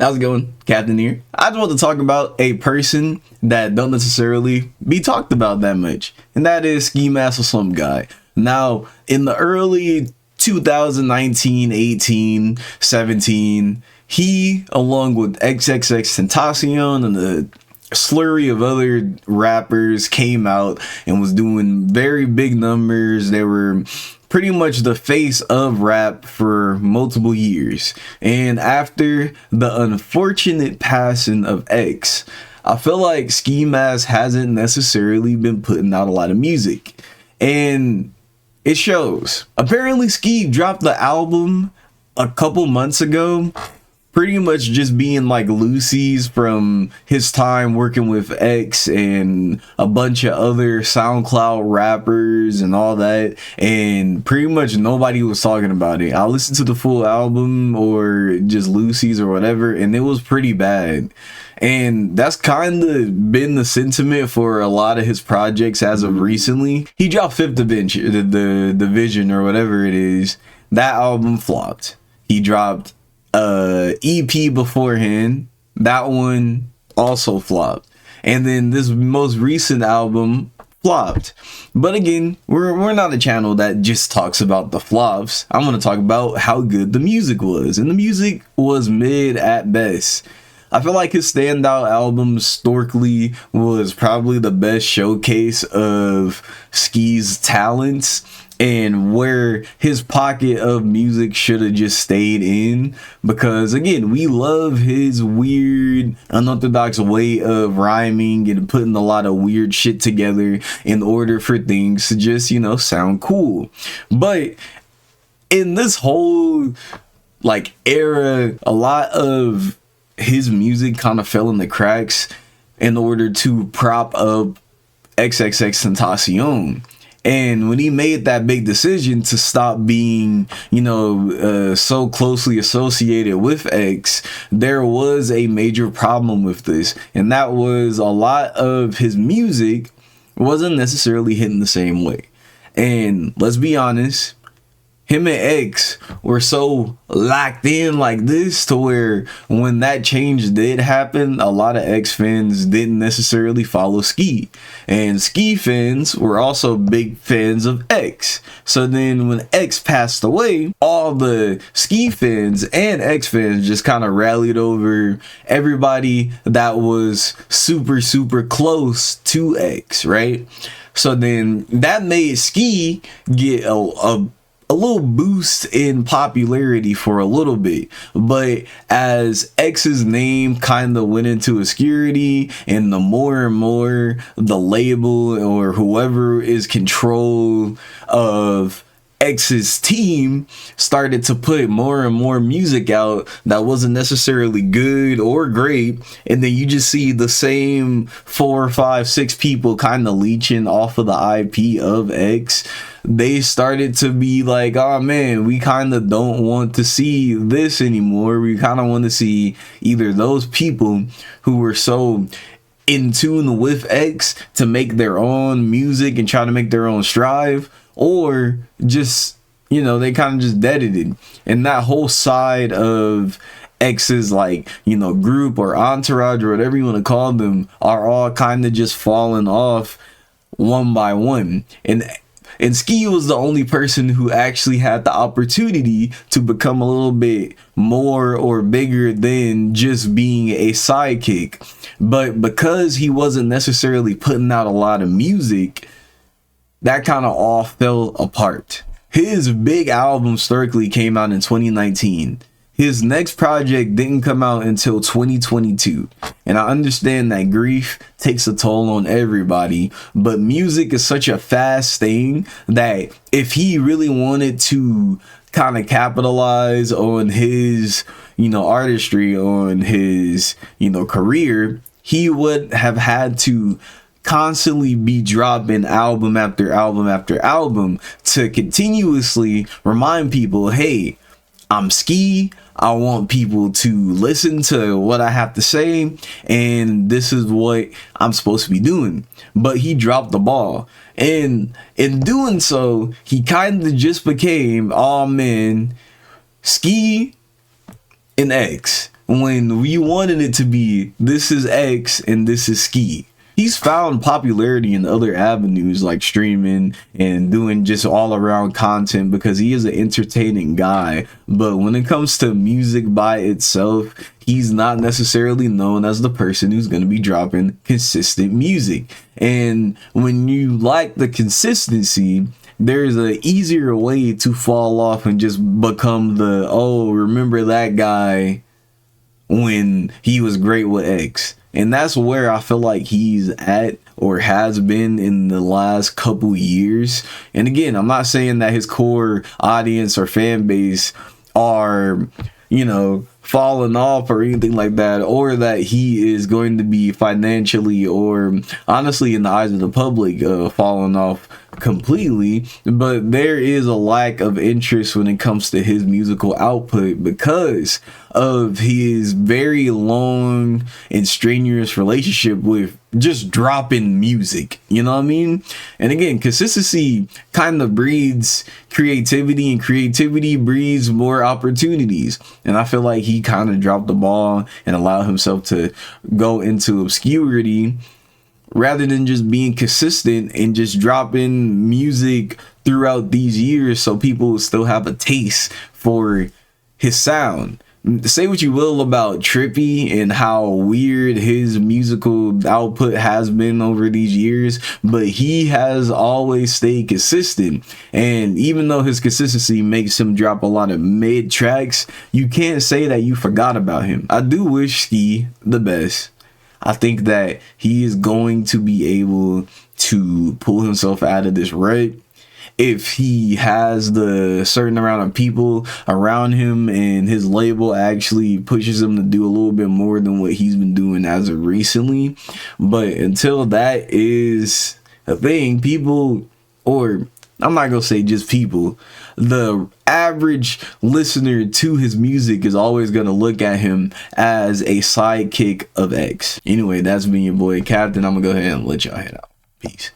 How's it going? Captain here. I just want to talk about a person that don't necessarily be talked about that much, and that is Ski Mask Slump guy. Now, in the early 2019, 18, 17, he, along with XXXTentacion and the slurry of other rappers, came out and was doing very big numbers. They were pretty much the face of rap for multiple years. And after the unfortunate passing of X, I feel like Ski Mask hasn't necessarily been putting out a lot of music, and it shows. Apparently Ski dropped the album a couple months ago, pretty much just being like Lucy's from his time working with X and a bunch of other SoundCloud rappers and all that, and pretty much nobody was talking about it. I listened to the full album or just Lucy's or whatever, and it was pretty bad. And that's kind of been the sentiment for a lot of his projects as of recently. He dropped Fifth Dimension, the Division or whatever it is. That album flopped. He dropped EP beforehand. That one also flopped. And then this most recent album flopped. But again, we're not a channel that just talks about the flops. I want to talk about how good the music was. And the music was mid at best. I feel like his standout album, Storkly, was probably the best showcase of Ski's talents and where his pocket of music should have just stayed in, because again, we love his weird, unorthodox way of rhyming and putting a lot of weird shit together in order for things to just, you know, sound cool. But in this whole like era, a lot of his music kind of fell in the cracks in order to prop up XXXTentacion. And when he made that big decision to stop being, you know, so closely associated with X, there was a major problem with this. And that was a lot of his music wasn't necessarily hitting the same way. And let's be honest, him and X were so locked in like this to where when that change did happen, a lot of X fans didn't necessarily follow Ski. And Ski fans were also big fans of X. So then when X passed away, all the Ski fans and X fans just kind of rallied over everybody that was super, super close to X, right? So then that made Ski get a little boost in popularity for a little bit. But as X's name kind of went into obscurity, and the more and more the label or whoever is control of X's team started to put more and more music out that wasn't necessarily good or great, and then you just see the same 4, 5, 6 people kind of leeching off of the IP of X, they started to be like, oh man, we kind of don't want to see this anymore. We kind of want to see either those people who were so in tune with X to make their own music and try to make their own strive, or just, you know, they kind of just deaded it. And that whole side of X's, like, you know, group or entourage or whatever you want to call them, are all kind of just falling off one by one. And Ski was the only person who actually had the opportunity to become a little bit more or bigger than just being a sidekick. But because he wasn't necessarily putting out a lot of music, that kind of all fell apart. His big album, Storkly, came out in 2019. His next project didn't come out until 2022. And I understand that grief takes a toll on everybody, but music is such a fast thing that if he really wanted to kind of capitalize on his, you know, artistry, on his, you know, career, he would have had to constantly be dropping album after album after album to continuously remind people, hey, I'm Ski, I want people to listen to what I have to say, and this is what I'm supposed to be doing. But he dropped the ball, and in doing so, he kind of just became, oh man, Ski and X. when we wanted it to be this is X and this is Ski. He's found popularity in other avenues like streaming and doing just all around content because he is an entertaining guy. But when it comes to music by itself, he's not necessarily known as the person who's going to be dropping consistent music. And when you like the consistency, there's an easier way to fall off and just become the, oh, remember that guy when he was great with X. And that's where I feel like he's at or has been in the last couple years. And again, I'm not saying that his core audience or fan base are, you know, falling off or anything like that, or that he is going to be financially or honestly in the eyes of the public falling off completely. But there is a lack of interest when it comes to his musical output because of his very long and strenuous relationship with just dropping music, you know what I mean? And again, consistency kind of breeds creativity, and creativity breeds more opportunities. And I feel like he kind of dropped the ball and allowed himself to go into obscurity rather than just being consistent and just dropping music throughout these years so people still have a taste for his sound. Say what you will about Trippy and how weird his musical output has been over these years, but he has always stayed consistent. And even though his consistency makes him drop a lot of mid tracks, you can't say that you forgot about him. I do wish Ski the best. I think that he is going to be able to pull himself out of this rut if he has the certain amount of people around him and his label actually pushes him to do a little bit more than what he's been doing as of recently. But until that is a thing, people, or I'm not gonna say just people, the average listener to his music is always gonna look at him as a sidekick of X. Anyway, that's been your boy Captain. I'm gonna go ahead and let y'all head out. Peace.